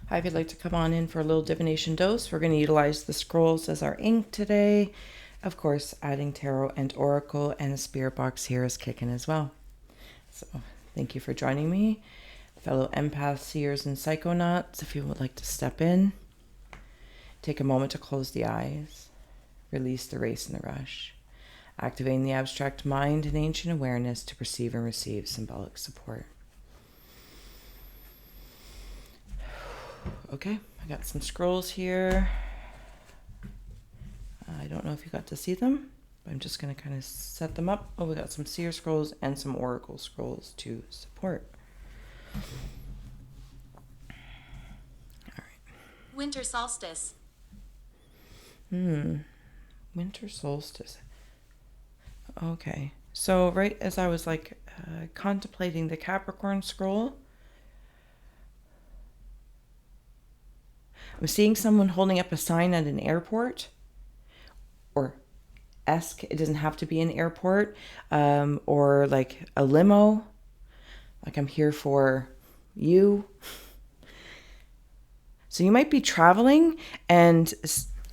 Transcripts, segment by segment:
Hi, if you'd like to come on in for a little divination dose, we're going to utilize the scrolls as our ink today. Of course, adding tarot and oracle, and a spirit box here is kicking as well. So thank you for joining me. Fellow empaths, seers, and psychonauts, if you would like to step in, take a moment to close the eyes, release the race and the rush, activating the abstract mind and ancient awareness to perceive and receive symbolic support. Okay, I got some scrolls here. I don't know if you got to see them, but I'm just going to kind of set them up. Oh, we got some seer scrolls and some oracle scrolls to support. All right. Winter solstice. Winter solstice. Okay. So right as I was contemplating the Capricorn scroll, I'm seeing someone holding up a sign at an airport, or it doesn't have to be an airport, or like a limo. Like, I'm here for you. So you might be traveling and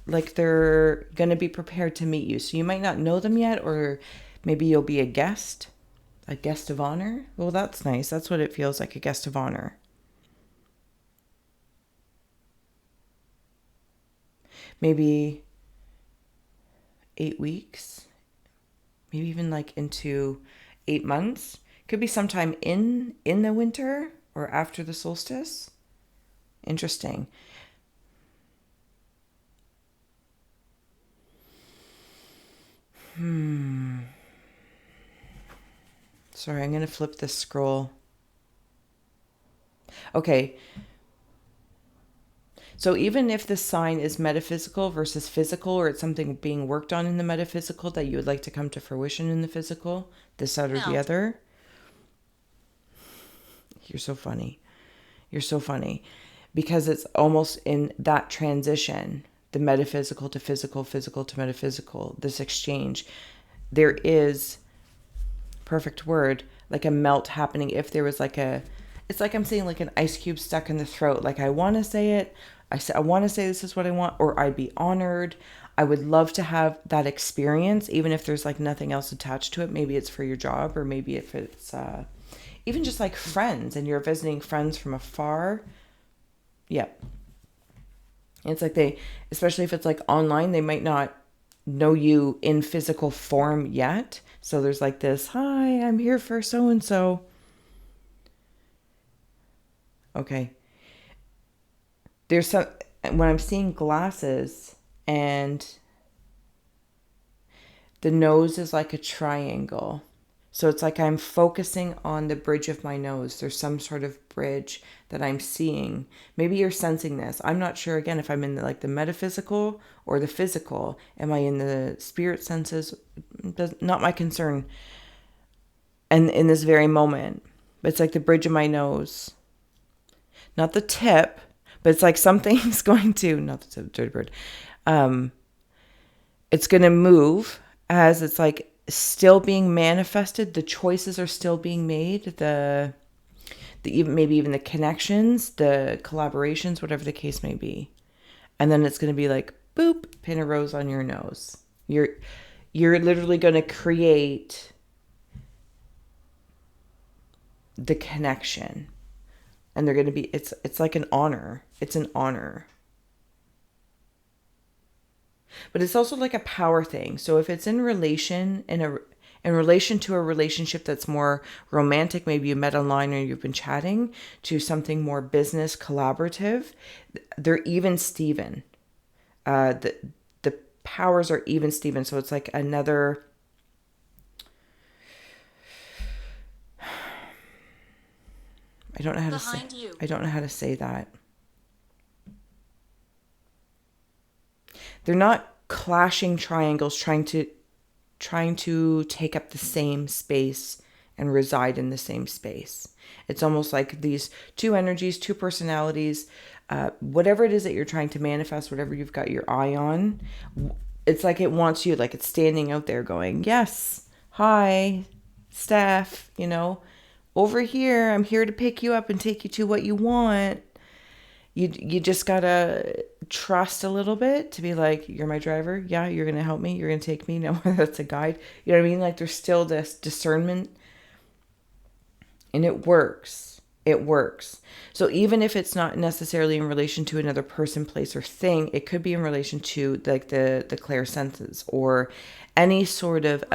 like they're going to be prepared to meet you. So you might not know them yet, or maybe you'll be a guest of honor. Well, that's nice. That's what it feels like, a guest of honor. Maybe 8 weeks, maybe even like into 8 months. Could be sometime in the winter or after the solstice. Interesting. Sorry, I'm going to flip this scroll. Okay. So even if the sign is metaphysical versus physical, or it's something being worked on in the metaphysical that you would like to come to fruition in the physical, this side or the other. You're so funny. You're so funny. Because it's almost in that transition, the metaphysical to physical, physical to metaphysical, this exchange. There is, perfect word, like a melt happening. If there was it's like I'm seeing like an ice cube stuck in the throat. Like, I want to say it. I want to say this is what I want, or I'd be honored. I would love to have that experience, even if there's like nothing else attached to it. Maybe it's for your job, or maybe if it's even just like friends and you're visiting friends from afar. Yep. It's like especially if it's like online, they might not know you in physical form yet. So there's like this, hi, I'm here for so-and-so. Okay. There's some, when I'm seeing glasses and the nose is like a triangle. So it's like I'm focusing on the bridge of my nose. There's some sort of bridge that I'm seeing. Maybe you're sensing this. I'm not sure, again, if I'm in the metaphysical or the physical. Am I in the spirit senses? Not my concern. And in this very moment. But it's like the bridge of my nose. Not the tip, but it's like something's going to, not the tip, dirty bird. It's going to move as it's like still being manifested. The choices are still being made. The maybe even the connections, the collaborations, whatever the case may be. And then it's going to be like, boop, pin a rose on your nose. You're literally going to create the connection. And they're going to be, it's like an honor. It's an honor. But it's also like a power thing. So if it's in relation to a relationship that's more romantic, maybe you met online or you've been chatting, to something more business collaborative, they're even Steven. The powers are even Steven. So it's like another, I don't know how to say that. They're not clashing triangles trying to take up the same space and reside in the same space. It's almost like these two energies, two personalities, whatever it is that you're trying to manifest, whatever you've got your eye on, it's like it wants you, like it's standing out there going, yes, hi, STEPH, over here, I'm here to pick you up and take you to what you want. You just gotta trust a little bit to be like, you're my driver. Yeah, you're gonna help me. You're gonna take me. No, that's a guide. You know what I mean? Like there's still this discernment, and it works. It works. So even if it's not necessarily in relation to another person, place, or thing, it could be in relation to like the clair senses or any sort of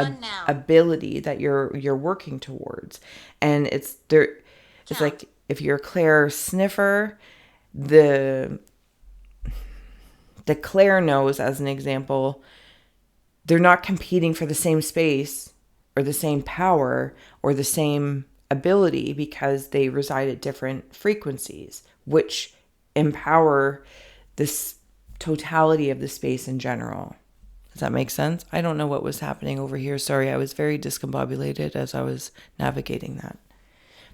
ability that you're working towards. And it's there. It's like if you're a clair sniffer, the clair knows, as an example, they're not competing for the same space or the same power or the same ability because they reside at different frequencies, which empower this totality of the space in general. Does that make sense? I don't know what was happening over here. Sorry, I was very discombobulated as I was navigating that.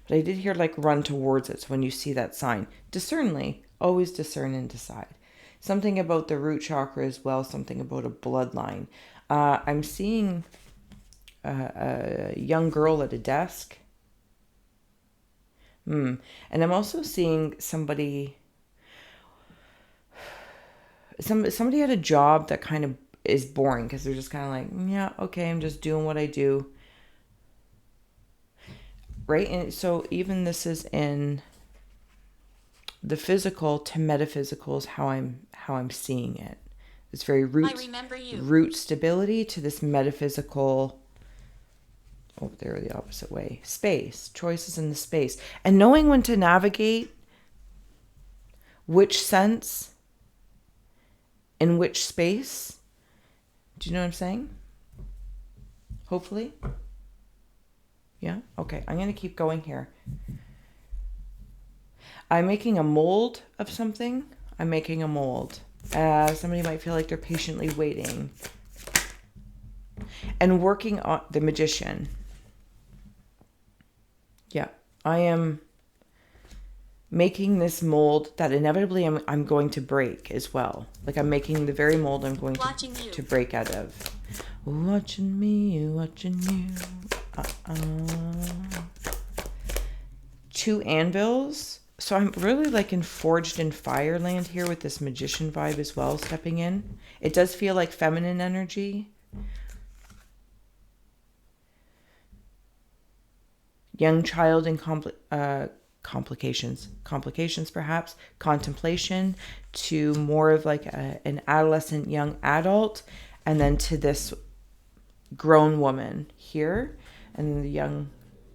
But I did hear like run towards it. So when you see that sign, discernly, always discern and decide. Something about the root chakra as well, something about a bloodline. I'm seeing a young girl at a desk. And I'm also seeing somebody had a job that kind of is boring because they're just kind of like, yeah, okay, I'm just doing what I do. Right? And so even this is in the physical to metaphysical is how I'm seeing it. It's very root stability to this metaphysical, oh, they're the opposite way. Space, choices in the space. And knowing when to navigate which sense in which space. Do you know what I'm saying? Hopefully. Yeah? Okay, I'm going to keep going here. I'm making a mold of something. I'm making a mold. Somebody might feel like they're patiently waiting. And working on the magician. Yeah, I am making this mold that inevitably I'm going to break as well. Like I'm making the very mold I'm going to break out of. Watching me, watching you. 2 anvils. So I'm really like in Forged in Fire land here with this magician vibe as well stepping in. It does feel like feminine energy. Young child in complications perhaps. Contemplation to more of like an adolescent young adult. And then to this grown woman here. And then the young,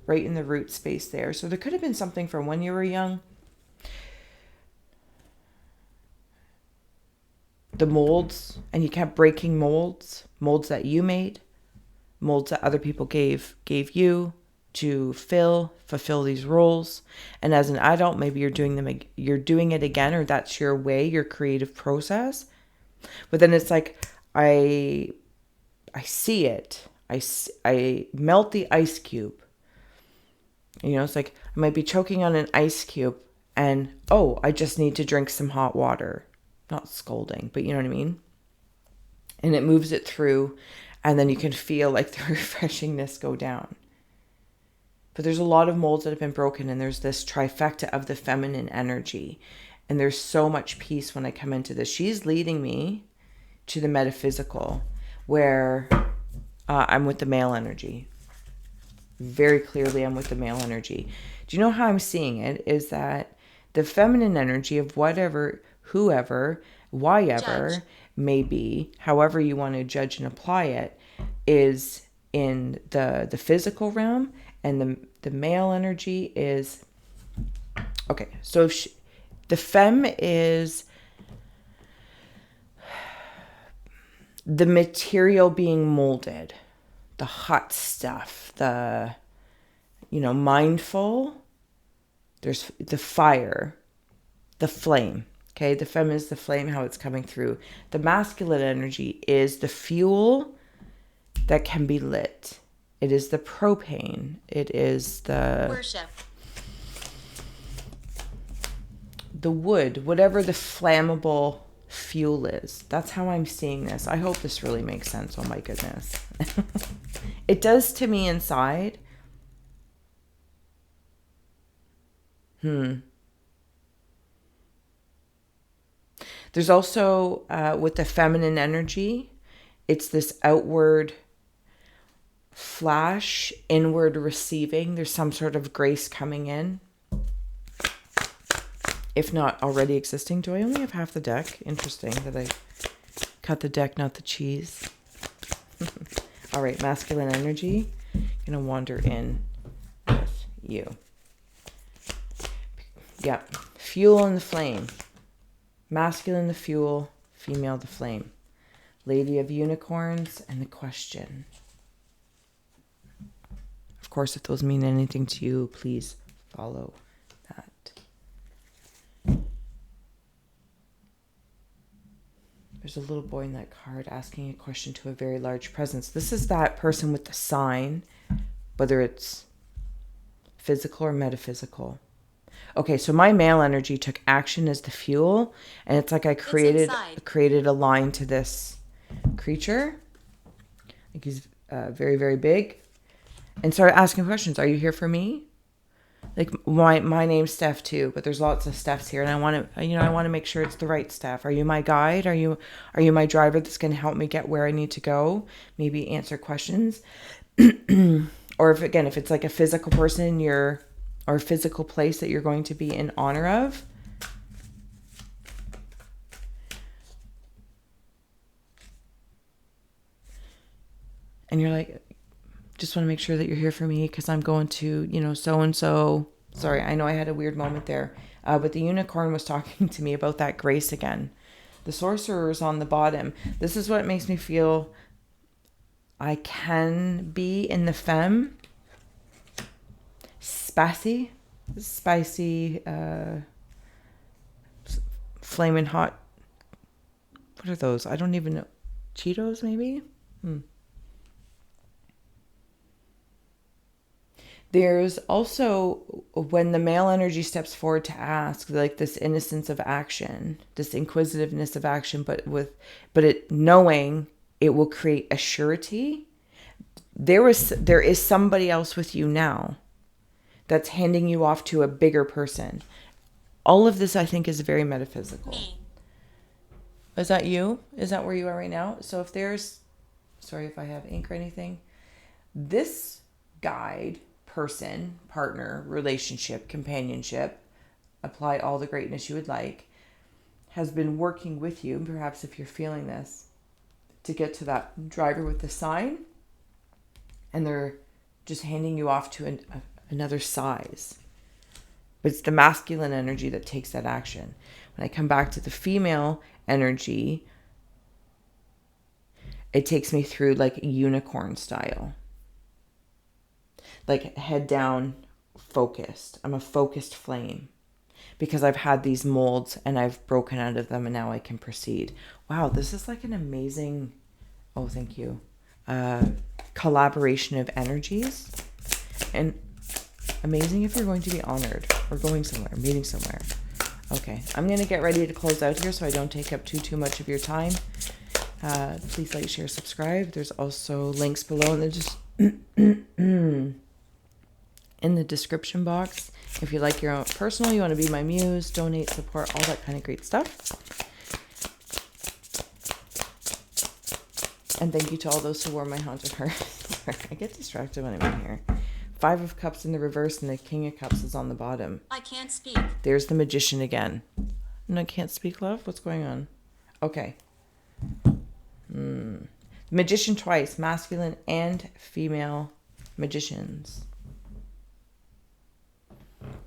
right in the root space there. So there could have been something from when you were young. The molds, and you kept breaking molds that you made, molds that other people gave you to fulfill these roles. And as an adult, maybe you're doing it again, or that's your way, your creative process. But then it's like, I see it. I melt the ice cube. You know, it's like I might be choking on an ice cube and, oh, I just need to drink some hot water. Not scolding, but you know what I mean? And it moves it through, and then you can feel like the refreshingness go down. But there's a lot of molds that have been broken, and there's this trifecta of the feminine energy. And there's so much peace when I come into this. She's leading me to the metaphysical, where I'm with the male energy. Very clearly, I'm with the male energy. Do you know how I'm seeing it? Is that the feminine energy of whatever, whoever, whyever may be, however you want to judge and apply it, is in the physical realm, and the male energy is, okay, so the femme is the material being molded, the hot stuff, the, mindful. There's the fire, the flame. Okay, the femme is the flame, how it's coming through. The masculine energy is the fuel that can be lit. It is the propane. It is the worship. The wood, whatever the flammable fuel is. That's how I'm seeing this. I hope this really makes sense. Oh my goodness. It does to me inside. There's also, with the feminine energy, it's this outward flash, inward receiving. There's some sort of grace coming in, if not already existing. Do I only have half the deck? Interesting that I cut the deck, not the cheese. All right, masculine energy. Gonna wander in with you. Yeah, fuel and the flame. Masculine, the fuel. Female, the flame. Lady of Unicorns and the question. Of course, if those mean anything to you, please follow that. There's a little boy in that card asking a question to a very large presence. This is that person with the sign, whether it's physical or metaphysical. Okay, so my male energy took action as the fuel, and it's like I created a line to this creature. Like he's very, very big, and started asking questions. Are you here for me? Like my name's Steph too, but there's lots of Stephs here, and I want to make sure it's the right Steph. Are you my guide? Are you my driver that's going to help me get where I need to go? Maybe answer questions, or if it's like a physical person, or a physical place that you're going to be in honor of. And you're like, just want to make sure that you're here for me because I'm going to, so-and-so. Sorry, I know I had a weird moment there. But the unicorn was talking to me about that grace again. The sorcerer is on the bottom. This is what makes me feel I can be in the femme. Spicy, flaming hot. What are those? I don't even know. Cheetos, maybe? There's also, when the male energy steps forward to ask, like this innocence of action, this inquisitiveness of action, but it knowing it will create a surety. There is somebody else with you now that's handing you off to a bigger person. All of this, I think, is very metaphysical. Me. Is that you? Is that where you are right now? So if there's, sorry if I have ink or anything, this guide, person, partner, relationship, companionship, apply all the greatness you would like, has been working with you, perhaps if you're feeling this, to get to that driver with the sign, and they're just handing you off to another size. But it's the masculine energy that takes that action. When I come back to the female energy, it takes me through like a unicorn style. Like head down, focused. I'm a focused flame because I've had these molds and I've broken out of them and now I can proceed. Wow, this is like an amazing, oh, thank you, collaboration of energies. And amazing if you're going to be honored or going somewhere, meeting somewhere. Okay, I'm going to get ready to close out here so I don't take up too much of your time. Please like, share, subscribe. There's also links below in the description box. If you like your own personal, you want to be my muse, donate, support, all that kind of great stuff. And thank you to all those who wore my haunted heart. I get distracted when I'm in here. 5 of Cups in the reverse and the King of Cups is on the bottom. I can't speak. There's the Magician again. And I can't speak, love? What's going on? Okay. Magician twice, masculine and female magicians.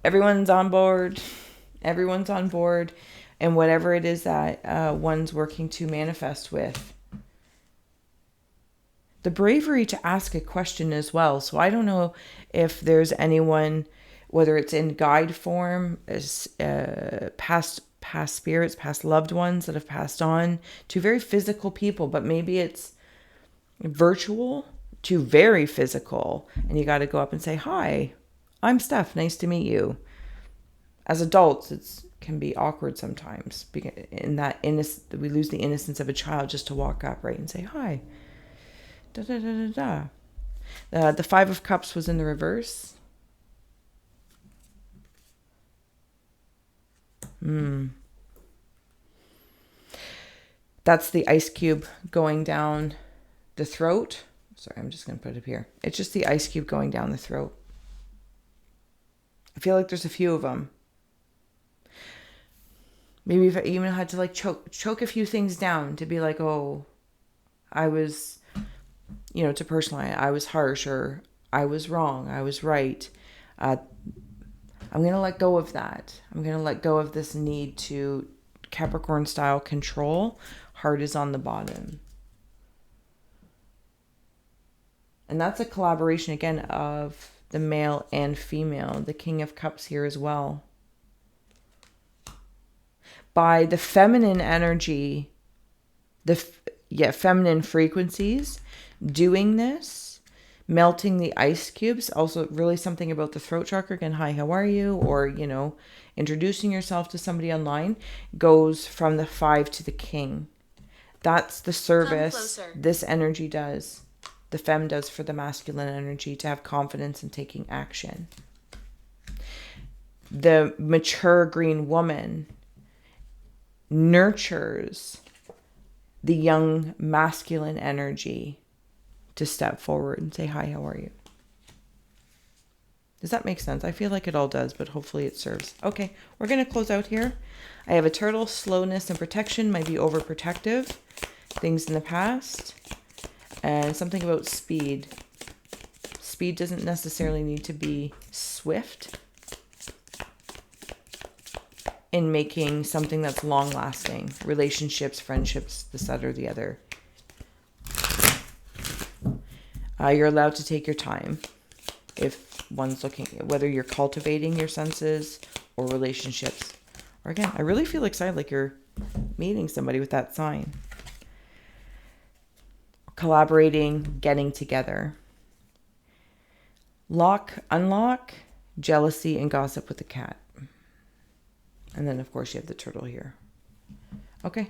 Everyone's on board. Everyone's on board. And whatever it is that one's working to manifest with. The bravery to ask a question as well. So I don't know if there's anyone, whether it's in guide form, as past spirits, past loved ones that have passed on to very physical people, but maybe it's virtual to very physical. And you got to go up and say, hi, I'm Steph. Nice to meet you. As adults, it can be awkward sometimes. In that we lose the innocence of a child just to walk up, right, and say, hi. Da, da, da, da, da. The 5 of Cups was in the reverse. That's the ice cube going down the throat. Sorry, I'm just going to put it up here. It's just the ice cube going down the throat. I feel like there's a few of them. Maybe if I even had to like choke a few things down to be like, oh, I was, to personalize, I was harsh, or I was wrong, I was right. I'm going to let go of that. I'm going to let go of this need to Capricorn style control. Heart is on the bottom. And that's a collaboration again of the male and female. The King of Cups here as well. By the feminine energy, feminine frequencies doing this, melting the ice cubes. Also really something about the throat chakra. Again, hi, how are you? Or, introducing yourself to somebody online goes from the 5 to the King. That's the service this energy does. The femme does for the masculine energy to have confidence in taking action. The mature green woman nurtures the young masculine energy to step forward and say, hi, how are you? Does that make sense? I feel like it all does, but hopefully it serves. Okay, we're going to close out here. I have a turtle. Slowness and protection might be overprotective. Things in the past. And something about speed. Speed doesn't necessarily need to be swift in making something that's long-lasting. Relationships, friendships, this, that, or the other. You're allowed to take your time if one's looking, whether you're cultivating your senses or relationships. Or again, I really feel excited like you're meeting somebody with that sign. Collaborating, getting together. Lock, unlock, jealousy, and gossip with the cat. And then, of course, you have the turtle here. Okay.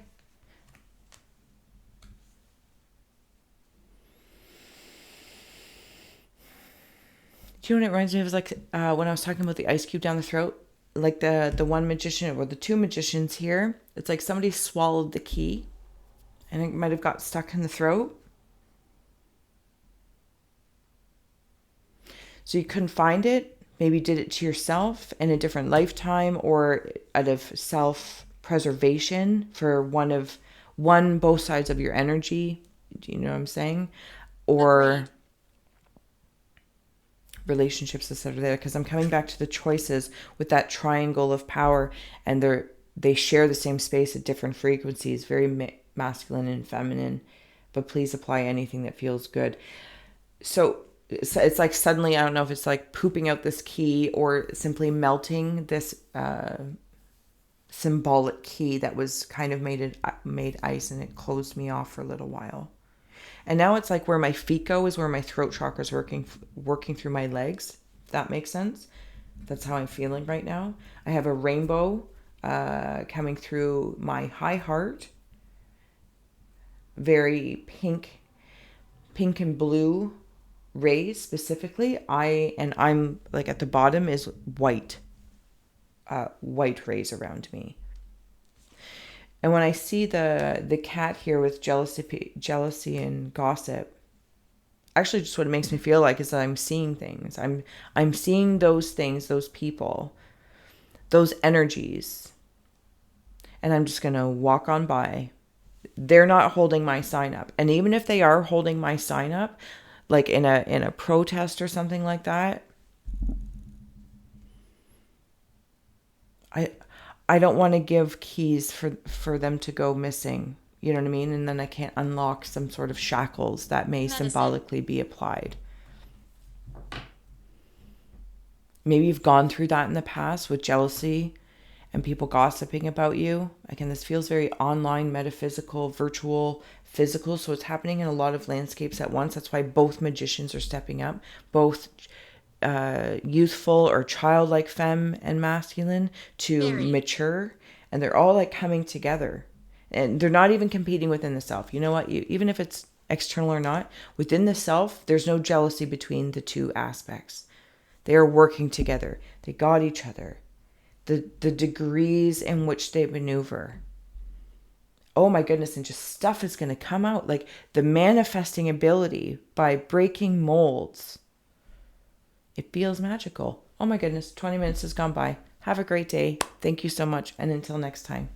Do you know what it reminds me of? It was like when I was talking about the ice cube down the throat. Like the one magician or the two magicians here. It's like somebody swallowed the key. And it might have got stuck in the throat. So you couldn't find it. Maybe did it to yourself in a different lifetime or out of self-preservation for both sides of your energy. Do you know what I'm saying? Or agreed. Relationships, etc. Because I'm coming back to the choices with that triangle of power, and they share the same space at different frequencies, very masculine and feminine. But please apply anything that feels good. So it's like suddenly, I don't know if it's like pooping out this key or simply melting this symbolic key that was kind of made ice, and it closed me off for a little while. And now it's like where my feet go is where my throat chakra is working through my legs. If that makes sense. That's how I'm feeling right now. I have a rainbow coming through my high heart. Very pink and blue rays specifically. I'm like at the bottom is white rays around me. And when I see the cat here with jealousy and gossip, actually just what it makes me feel like is that I'm seeing things. I'm seeing those things, those people, those energies. And I'm just going to walk on by. They're not holding my sign up. And even if they are holding my sign up, like in a protest or something like that, I don't want to give keys for them to go missing. You know what I mean? And then I can't unlock some sort of shackles that may symbolically be applied. Maybe you've gone through that in the past with jealousy and people gossiping about you. Again, this feels very online, metaphysical, virtual, physical. So it's happening in a lot of landscapes at once. That's why both magicians are stepping up. Both youthful or childlike femme and masculine to mature, and they're all like coming together, and they're not even competing within the self. You know what? Even if it's external or not, within the self, there's no jealousy between the two aspects. They are working together. They got each other. The degrees in which they maneuver oh my goodness, and just stuff is going to come out. Like the manifesting ability by breaking molds. It feels magical. Oh my goodness, 20 minutes has gone by. Have a great day. Thank you so much. And until next time.